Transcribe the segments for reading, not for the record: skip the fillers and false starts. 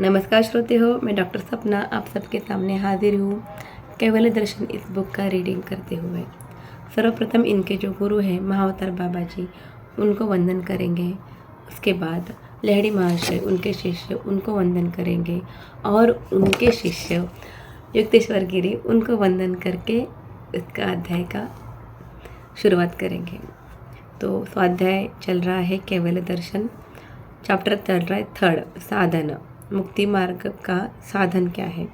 नमस्कार श्रोते हो, मैं डॉक्टर सपना आप सबके सामने हाजिर हूँ कैवल्य दर्शन इस बुक का रीडिंग करते हुए। सर्वप्रथम इनके जो गुरु हैं महाअवतार बाबा जी, उनको वंदन करेंगे। उसके बाद लहड़ी महाशय, उनके शिष्य, उनको वंदन करेंगे और उनके शिष्य युक्तेश्वर गिरी, उनको वंदन करके इसका अध्याय का शुरुआत करेंगे। तो स्वाध्याय चल रहा है कैवल्य दर्शन, चैप्टर चल रहा है 3 साधन, मुक्ति मार्ग का साधन क्या है।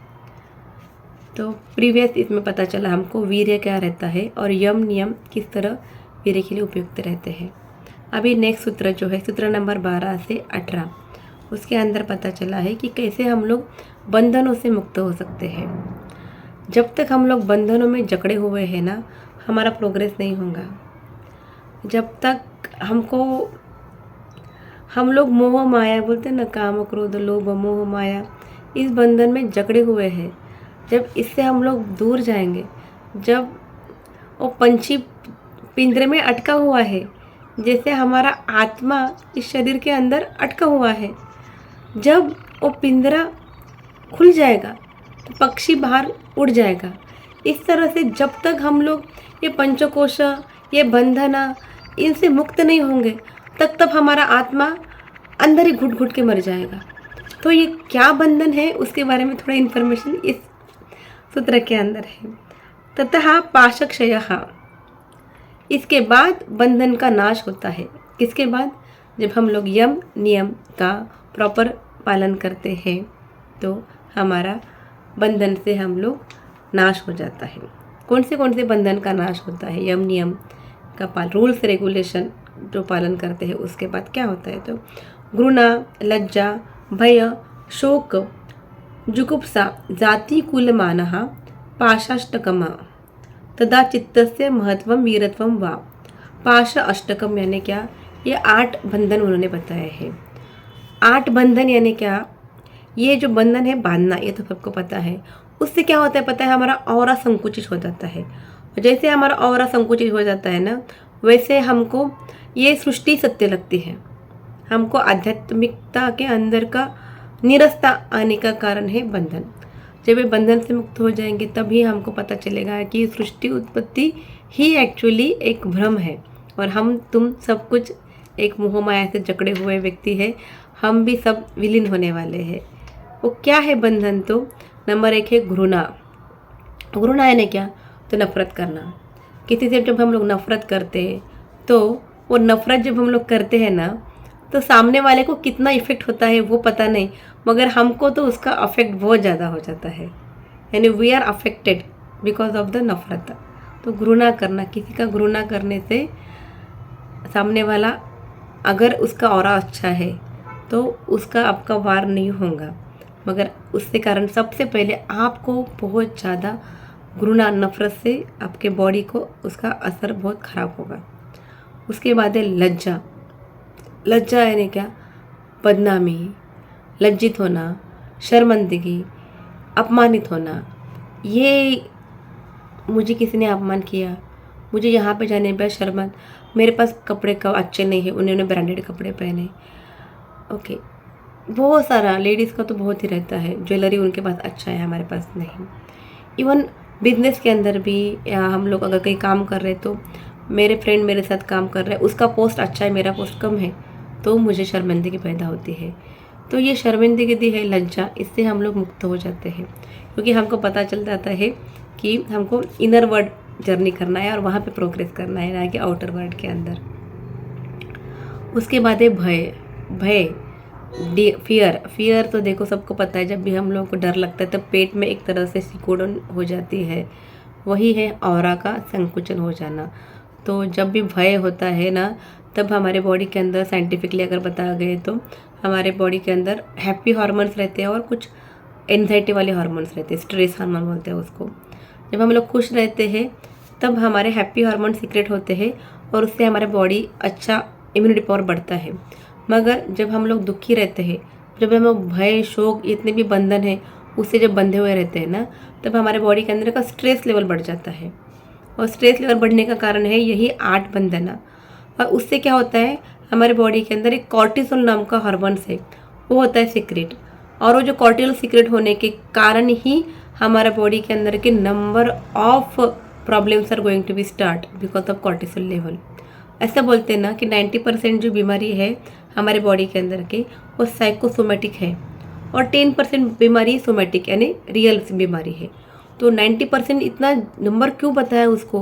तो प्रीवियस इसमें पता चला हमको वीर्य क्या रहता है और यम नियम किस तरह वीर्य के लिए उपयुक्त रहते हैं। अभी नेक्स्ट सूत्र जो है सूत्र नंबर 12 से 18, उसके अंदर पता चला है कि कैसे हम लोग बंधनों से मुक्त हो सकते हैं। जब तक हम लोग बंधनों में जकड़े हुए हैं ना, हमारा प्रोग्रेस नहीं होगा। जब तक हम लोग मोह माया बोलते हैं ना, काम क्रोध लोभ मोह माया, इस बंधन में जकड़े हुए हैं। जब इससे हम लोग दूर जाएंगे, जब वो पंछी पिंजरे में अटका हुआ है, जैसे हमारा आत्मा इस शरीर के अंदर अटका हुआ है, जब वो पिंजरा खुल जाएगा तो पक्षी बाहर उड़ जाएगा। इस तरह से जब तक हम लोग ये पंचकोश, ये बंधना, इनसे मुक्त नहीं होंगे, तब हमारा आत्मा अंदर ही घुट घुट के मर जाएगा। तो ये क्या बंधन है उसके बारे में थोड़ा इन्फॉर्मेशन इस सूत्र के अंदर है। ततः पाशक्षयः, इसके बाद बंधन का नाश होता है। किसके बाद? जब हम लोग यम नियम का प्रॉपर पालन करते हैं तो हमारा बंधन से हम लोग नाश हो जाता है। कौन से बंधन का नाश होता है? यम नियम का रूल्स रेगुलेशन जो पालन करते हैं, उसके बाद क्या होता है? तो घृणा, लज्जा, भय, शोक, जुगुप्सा, जाति कुलमानः, पाशाष्टकम, तदा चित्तस्य महत्वम वीरत्वम वा। पाश अष्टकम यानी क्या? ये 8 बंधन उन्होंने बताए हैं। 8 बंधन यानी क्या? ये जो बंधन है बांधना, ये तो सबको पता है। उससे क्या होता है पता है? हमारा ऑरा संकुचित हो जाता है। और जैसे हमारा ऑरा संकुचित हो जाता है ना, वैसे हमको ये सृष्टि सत्य लगती है। हमको आध्यात्मिकता के अंदर का निरस्ता आने का कारण है बंधन। जब ये बंधन से मुक्त हो जाएंगे तभी हमको पता चलेगा कि सृष्टि उत्पत्ति ही एक्चुअली एक भ्रम है और हम तुम सब कुछ एक मोह माया से जकड़े हुए व्यक्ति है। हम भी सब विलीन होने वाले हैं। वो क्या है बंधन? तो नंबर 1 है घृणा। घृणा यानी क्या? तो नफरत करना। किसी से जब हम लोग नफरत करते हैं तो वो नफरत जब हम लोग करते हैं ना, तो सामने वाले को कितना इफेक्ट होता है वो पता नहीं, मगर हमको तो उसका अफेक्ट बहुत ज़्यादा हो जाता है। यानी we are affected because of the नफरत। तो घृणा करना, किसी का घृणा करने से सामने वाला अगर उसका ऑरा अच्छा है तो उसका आपका वार नहीं होगा, मगर उससे कारण सबसे पहले आपको बहुत ज़्यादा घृणा, नफरत से आपके बॉडी को उसका असर बहुत ख़राब होगा। उसके बाद है लज्जा। लज्जा यानी क्या? बदनामी, लज्जित होना, शर्मिंदगी, अपमानित होना। ये मुझे किसी ने अपमान किया, मुझे यहाँ पे जाने पर शर्म, मेरे पास कपड़े का अच्छे नहीं है, उन्होंने ब्रांडेड कपड़े पहने। ओके, बहुत सारा लेडीज़ का तो बहुत ही रहता है, ज्वेलरी उनके पास अच्छा है, हमारे पास नहीं। इवन बिजनेस के अंदर भी, या हम लोग अगर कहीं काम कर रहे तो मेरे फ्रेंड मेरे साथ काम कर रहे हैं, उसका पोस्ट अच्छा है, मेरा पोस्ट कम है, तो मुझे शर्मिंदगी पैदा होती है। तो ये शर्मिंदगी है, लज्जा, इससे हम लोग मुक्त हो जाते हैं, क्योंकि हमको पता चल जाता है कि हमको इनर वर्ल्ड जर्नी करना है और वहाँ पे प्रोग्रेस करना है, ना कि आउटर वर्ल्ड के अंदर। उसके बाद है भय, फियर तो देखो सबको पता है, जब भी हम लोग को डर लगता है तब पेट में एक तरह से सिकुड़न हो जाती है, वही है ऑरा का संकुचन हो जाना। तो जब भी भय होता है ना, तब हमारे बॉडी के अंदर साइंटिफिकली अगर बताया गए तो हमारे बॉडी के अंदर हैप्पी हार्मोन्स रहते हैं और कुछ एंजाइटी वाले हार्मोन्स रहते हैं, स्ट्रेस हार्मोन बोलते हैं उसको। जब हम लोग खुश रहते हैं तब हमारे हैप्पी हार्मोन सीक्रेट होते हैं और उससे हमारे बॉडी अच्छा इम्यूनिटी पावर बढ़ता है। मगर जब हम लोग दुखी रहते हैं, जब हम लोग भय, शोक, इतने भी बंधन है उससे जब बंधे हुए रहते हैं ना, तब हमारे बॉडी के अंदर का स्ट्रेस लेवल बढ़ जाता है। और स्ट्रेस लेवल बढ़ने का कारण है यही 8 बंधन। और उससे क्या होता है, हमारे बॉडी के अंदर एक कॉर्टिसोल नाम का हार्मोन है, वो होता है सीक्रेट। और वो जो कॉर्टिसोल सीक्रेट होने के कारण ही हमारा बॉडी के अंदर के number of problems are going to be start because of cortisol level. ऐसा बोलते हैं ना कि 90% जो बीमारी है हमारे बॉडी के अंदर के वो साइकोसोमेटिक है और 10% बीमारी सोमेटिक यानी रियल बीमारी है। तो 90% इतना नंबर क्यों बताया उसको?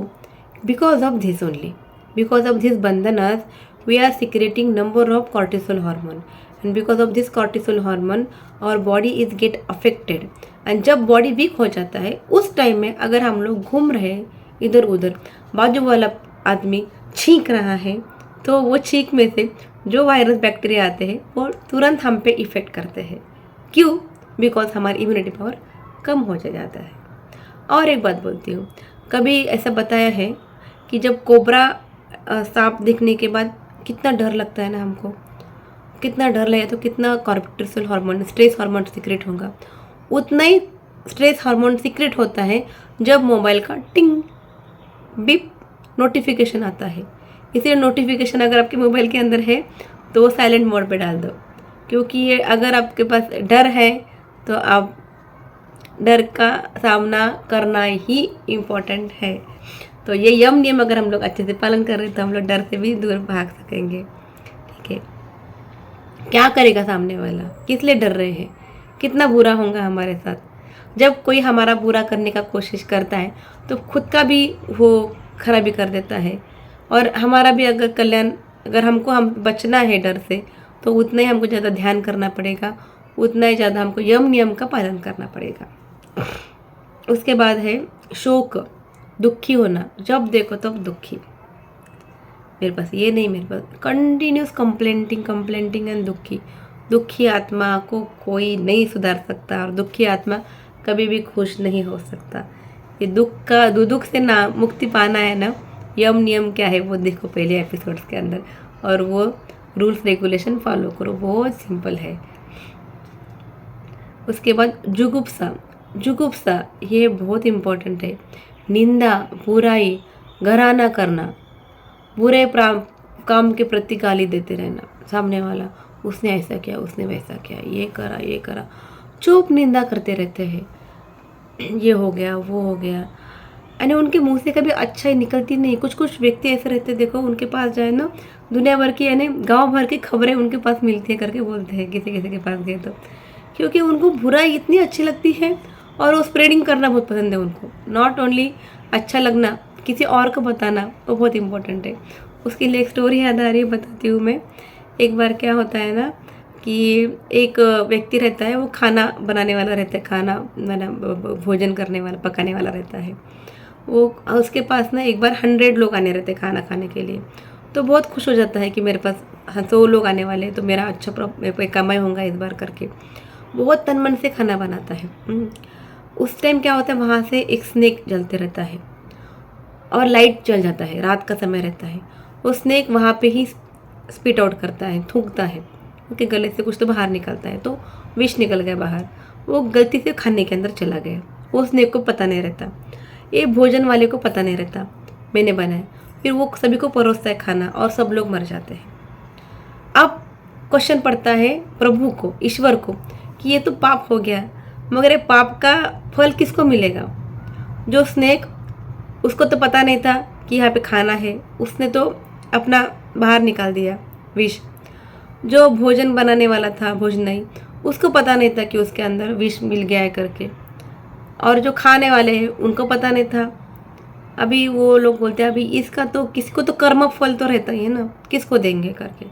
Because of this only, because of this बंधनस we are secreting number of cortisol hormone and because of this cortisol hormone our body is get affected. And जब बॉडी वीक हो जाता है उस टाइम में अगर हम लोग घूम रहे हैं इधर उधर, बाजू वाला आदमी छींक रहा है तो वो छींक में से जो वायरस बैक्टीरिया आते हैं वो तुरंत हम पे इफ़ेक्ट करते हैं। क्यों? बिकॉज हमारी इम्यूनिटी पावर कम हो जाता है। और एक बात बोलती हूँ, कभी ऐसा बताया है कि जब कोबरा सांप देखने के बाद कितना डर लगता है ना हमको, कितना डर लगे तो कितना cortisol hormone stress hormone secrete होगा, उतना ही स्ट्रेस हार्मोन सीक्रेट होता है जब मोबाइल का टिंग बिप नोटिफिकेशन आता है। इसलिए नोटिफिकेशन अगर आपके मोबाइल के अंदर है तो वो साइलेंट मोड पे डाल दो, क्योंकि ये अगर आपके पास डर है तो आप डर का सामना करना ही इम्पोर्टेंट है। तो ये यम नियम अगर हम लोग अच्छे से पालन कर रहे हैं तो हम लोग डर से भी दूर भाग सकेंगे। ठीक है, क्या करेगा सामने वाला, किस लिए डर रहे हैं, कितना बुरा होगा हमारे साथ। जब कोई हमारा बुरा करने का कोशिश करता है तो खुद का भी वो खराबी कर देता है और हमारा भी अगर कल्याण, अगर हम बचना है डर से तो उतना ही हमको ज़्यादा ध्यान करना पड़ेगा, उतना ही ज़्यादा हमको यम नियम का पालन करना पड़ेगा। उसके बाद है शोक, दुखी होना, जब देखो तब दुखी। मेरे पास ये नहीं, मेरे पास कंटिन्यूस कंप्लेंटिंग एंड दुखी आत्मा को कोई नहीं सुधार सकता और दुखी आत्मा कभी भी खुश नहीं हो सकता। ये दुख से ना मुक्ति पाना है ना, यम नियम क्या है वो देखो पहले एपिसोड्स के अंदर, और वो रूल्स रेगुलेशन फॉलो करो, बहुत सिंपल है। उसके बाद जुगुप्सा ये बहुत इम्पोर्टेंट है। निंदा, बुराई, घराना करना, बुरे काम के प्रति गाली देते रहना, सामने वाला उसने ऐसा किया, उसने वैसा किया, ये करा, चुप निंदा करते रहते हैं, ये हो गया वो हो गया, यानी उनके मुंह से कभी अच्छा ही निकलती नहीं। कुछ व्यक्ति ऐसे रहते, देखो उनके पास जाए ना दुनिया भर की यानी गांव भर की खबरें उनके पास मिलती है करके बोलते हैं किसी के पास गए तो, क्योंकि उनको बुराई इतनी अच्छी लगती है और वो स्प्रेडिंग करना बहुत पसंद है उनको। नॉट ओनली अच्छा लगना, किसी और को बताना वो बहुत इम्पोर्टेंट है। उसके लिए एक स्टोरी याद आ रही है, बताती हूँ मैं। एक बार क्या होता है ना कि एक व्यक्ति रहता है, वो खाना बनाने वाला रहता है, खाना भोजन करने वाला, पकाने वाला रहता है। वो उसके पास ना एक बार 100 लोग आने रहते खाना खाने के लिए, तो बहुत खुश हो जाता है कि मेरे पास 100 लोग आने वाले हैं तो मेरा अच्छा कमाई होगा इस बार करके। बहुत तन मन से खाना बनाता है। उस टाइम क्या होता है, वहाँ से एक स्नेक जलते रहता है और लाइट जल जाता है, रात का समय रहता है। वो स्नेक वहाँ पे ही स्पिट आउट करता है, थूकता है, उनके गले से कुछ तो बाहर निकलता है, तो विष निकल गया बाहर, वो गलती से खाने के अंदर चला गया। वो स्नेक को पता नहीं रहता, ये भोजन वाले को पता नहीं रहता मैंने बनाया। फिर वो सभी को परोसता है खाना और सब लोग मर जाते हैं। अब क्वेश्चन पड़ता है प्रभु को, ईश्वर को, कि ये तो पाप हो गया, मगर ये पाप का फल किसको मिलेगा? जो स्नेक, उसको तो पता नहीं था कि यहाँ पे खाना है, उसने तो अपना बाहर निकाल दिया विष। जो भोजन बनाने वाला था, भोजनाई, उसको पता नहीं था कि उसके अंदर विष मिल गया है करके, और जो खाने वाले हैं उनको पता नहीं था। अभी वो लोग बोलते हैं अभी इसका तो किसी को तो कर्म फल तो रहता ही है ना, किसको देंगे करके,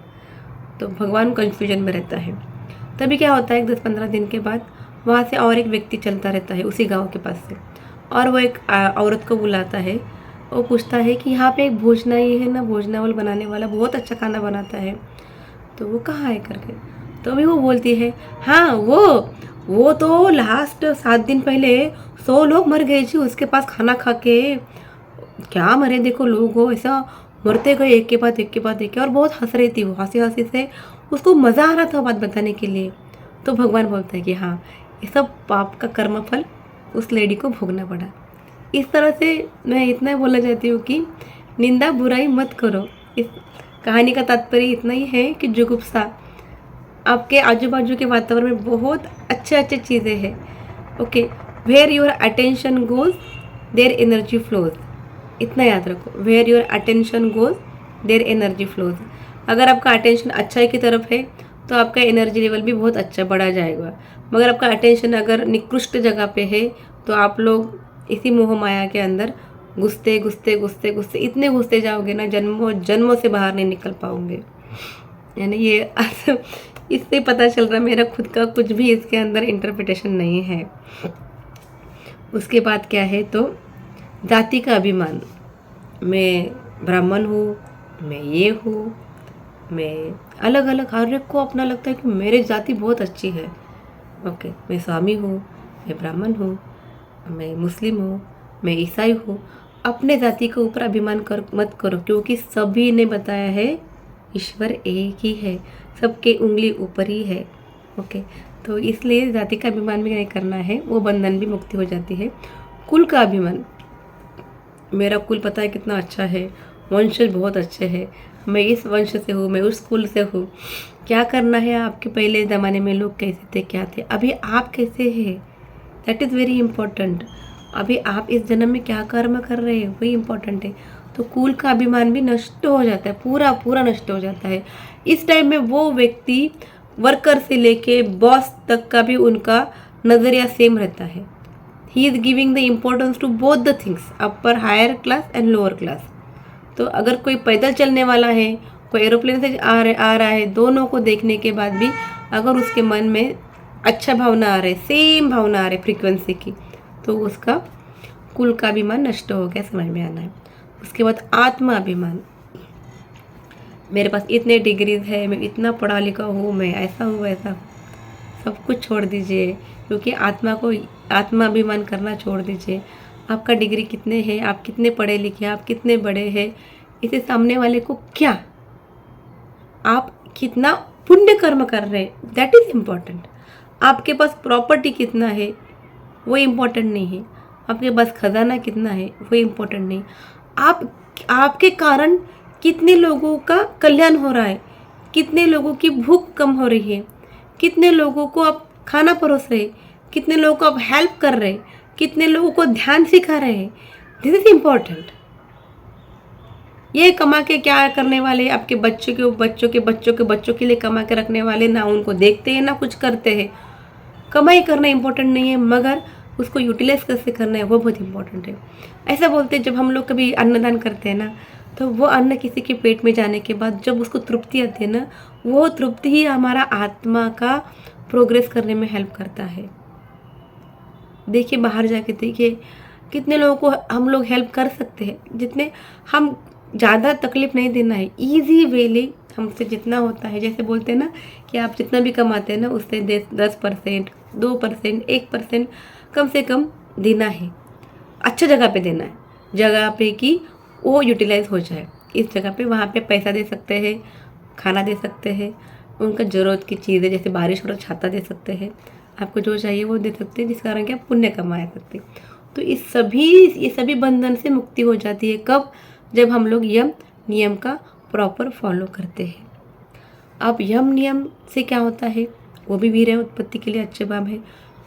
तो भगवान कंफ्यूजन में रहता है। तभी क्या होता है, 10-15 दिन के बाद वहाँ से और एक व्यक्ति चलता रहता है उसी गांव के पास से, और वो एक औरत को बुलाता है। वो पूछता है कि यहाँ पे एक भोजनाई है ना, भोजनावल बनाने वाला, बहुत अच्छा खाना बनाता है, तो वो कहाँ है करके। तो अभी वो बोलती है, हाँ वो तो लास्ट 7 दिन पहले 100 लोग मर गए जी उसके पास खाना खा के। क्या मरे, देखो लोग हो ऐसा मरते गए एक के बाद एक, और बहुत हंस रही थी वो, हंसी से उसको मज़ा आ रहा था बात बताने के लिए। तो भगवान बोलता है कि हाँ, ये सब पाप का कर्म फल उस लेडी को भोगना पड़ा। इस तरह से मैं इतना बोलना चाहती हूँ कि निंदा बुराई मत करो। इस कहानी का तात्पर्य इतना ही है कि जुगुप्सा, आपके आजू बाजू के वातावरण में बहुत अच्छे अच्छे चीज़ें हैं। Okay, where your attention goes there energy flows, इतना याद रखो, where your attention goes there energy flows. अगर आपका अटेंशन अच्छाई की तरफ है तो आपका एनर्जी लेवल भी बहुत अच्छा बढ़ा जाएगा, मगर आपका अटेंशन अगर निकृष्ट जगह पे है तो आप लोग इसी मोह माया के अंदर घुसते घुसते घुसते घुसते इतने घुसते जाओगे ना, जन्मों जन्मों से बाहर नहीं निकल पाओगे। यानी ये इससे पता चल रहा है मेरा खुद का कुछ भी इसके अंदर इंटरप्रिटेशन नहीं है। उसके बाद क्या है तो जाति का अभिमान, मैं ब्राह्मण हूँ, मैं ये हूँ, मैं अलग अलग, हर एक को अपना लगता है कि मेरी जाति बहुत अच्छी है। ओके, मैं स्वामी हूँ, मैं ब्राह्मण हूँ, मैं मुस्लिम हूँ, मैं ईसाई हूँ। अपने जाति के ऊपर अभिमान मत करो, क्योंकि सभी ने बताया है ईश्वर एक ही है, सबके उंगली ऊपर ही है। ओके, तो इसलिए जाति का अभिमान भी नहीं करना है, वो बंधन भी मुक्ति हो जाती है। कुल का अभिमान, मेरा कुल पता है कितना अच्छा है, वंशज बहुत अच्छे हैं, मैं इस वंश से हूँ, मैं उस कुल से हूँ। क्या करना है, आपके पहले ज़माने में लोग कैसे थे, क्या थे, अभी आप कैसे हैं, दैट इज़ वेरी इम्पोर्टेंट। अभी आप इस जन्म में क्या कर्म कर रहे हैं वही इम्पोर्टेंट है। तो कुल का अभिमान भी नष्ट हो जाता है, पूरा पूरा नष्ट हो जाता है। इस टाइम में वो व्यक्ति वर्कर से लेके बॉस तक का भी उनका नज़रिया सेम रहता है। He is giving the importance to both the things, upper higher class and lower class. तो अगर कोई पैदल चलने वाला है, कोई एरोप्लेन से आ रहा है, दोनों को देखने के बाद भी अगर उसके मन में अच्छा भावना आ रहा है, सेम भावना आ रही है फ्रीक्वेंसी की, तो उसका कुल का अभिमान नष्ट हो गया, समझ में आना है। उसके बाद आत्मा अभिमान, मेरे पास इतने डिग्रीज है, मैं इतना पढ़ा लिखा हूँ, मैं ऐसा हूँ वैसा, सब कुछ छोड़ दीजिए, क्योंकि आत्मा अभिमान करना छोड़ दीजिए। आपका डिग्री कितने हैं, आप कितने पढ़े लिखे, आप कितने बड़े हैं, इसे सामने वाले को क्या, आप कितना पुण्य कर्म कर रहे हैं, दैट इज़ इम्पॉर्टेंट। आपके पास प्रॉपर्टी कितना है वो इम्पोर्टेंट नहीं है, आपके पास खजाना कितना है वो इम्पोर्टेंट नहीं, आपके कारण कितने लोगों का कल्याण हो रहा है, कितने लोगों की भूख कम हो रही है, कितने लोगों को आप खाना परोस रहे, कितने लोगों को आप हेल्प कर रहे, कितने लोगों को ध्यान सिखा रहे हैं, दिस इज इम्पोर्टेंट। ये कमा के क्या करने वाले, आपके बच्चों के लिए कमा के रखने वाले, ना उनको देखते हैं ना कुछ करते हैं। कमाई करना इम्पोर्टेंट नहीं है, मगर उसको यूटिलाइज कैसे करना है वो बहुत इम्पोर्टेंट है। ऐसा बोलते हैं जब हम लोग कभी अन्नदान करते हैं ना, तो वो अन्न किसी के पेट में जाने के बाद जब उसको तृप्ति आती है ना, वो तृप्ति ही हमारा आत्मा का प्रोग्रेस करने में हेल्प करता है। देखिए बाहर जाके देखिए कितने लोगों को हम लोग हेल्प कर सकते हैं, जितने हम ज़्यादा तकलीफ नहीं देना है, ईजी वेली हमसे जितना होता है। जैसे बोलते हैं ना कि आप जितना भी कमाते हैं ना उससे 10%, 2%, 1% कम से कम देना है, अच्छा जगह पे देना है, जगह पे कि वो यूटिलाइज हो जाए। इस जगह पे वहाँ पे पैसा दे सकते हैं, खाना दे सकते हैं, उनका ज़रूरत की चीज़ें जैसे बारिश हो छाता दे सकते हैं, आपको जो चाहिए वो दे सकते हैं, जिस कारण कि आप पुण्य कमा सकते हैं। तो ये सभी बंधन से मुक्ति हो जाती है। कब? जब हम लोग यम नियम का प्रॉपर फॉलो करते हैं। अब यम नियम से क्या होता है, वो भी वीर्य उत्पत्ति के लिए अच्छे बाम है।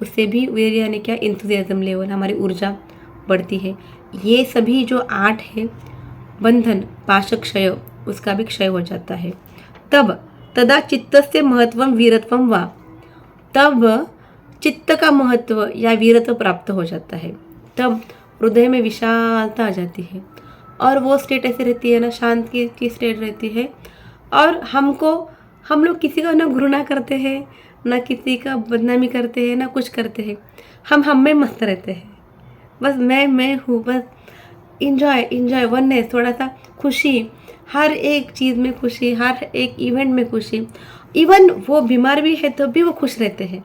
उससे भी वीर्य यानी क्या, इंथुजियाज्म लेवल, हमारी ऊर्जा बढ़ती है। ये सभी जो 8 है बंधन, पाशक क्षय, उसका भी क्षय हो जाता है। तब तदा चित्तस्य महत्वम वीरत्वम वा, तब चित्त का महत्व या वीरत्व प्राप्त हो जाता है। तब हृदय में विशालता आ जाती है और वो स्टेट ऐसे रहती है ना, शांत की स्टेट रहती है। और हम लोग किसी का ना घृणा करते हैं, ना किसी का बदनामी करते हैं, ना कुछ करते हैं। हम में मस्त रहते हैं, बस मैं हूँ, बस इंजॉय वननेस, थोड़ा सा खुशी, हर एक चीज़ में खुशी, हर एक इवेंट में खुशी। इवन वो बीमार भी है तो भी वो खुश रहते हैं,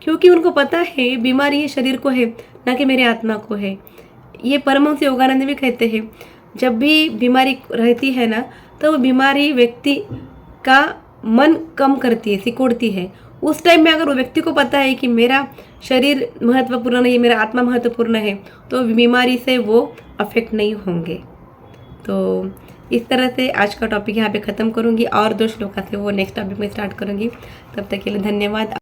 क्योंकि उनको पता है बीमारी ये शरीर को है, ना कि मेरे आत्मा को है। ये परमहंस योगानंद भी कहते हैं, जब भी बीमारी रहती है ना, तो वो बीमारी व्यक्ति का मन कम करती है, सिकोड़ती है। उस टाइम में अगर वो व्यक्ति को पता है कि मेरा शरीर महत्वपूर्ण नहीं है, मेरा आत्मा महत्वपूर्ण है, तो बीमारी से वो अफेक्ट नहीं होंगे। तो इस तरह से आज का टॉपिक यहाँ पे ख़त्म करूँगी, और 2 श्लोका थे वो नेक्स्ट टॉपिक में स्टार्ट करूँगी। तब तक के लिए धन्यवाद।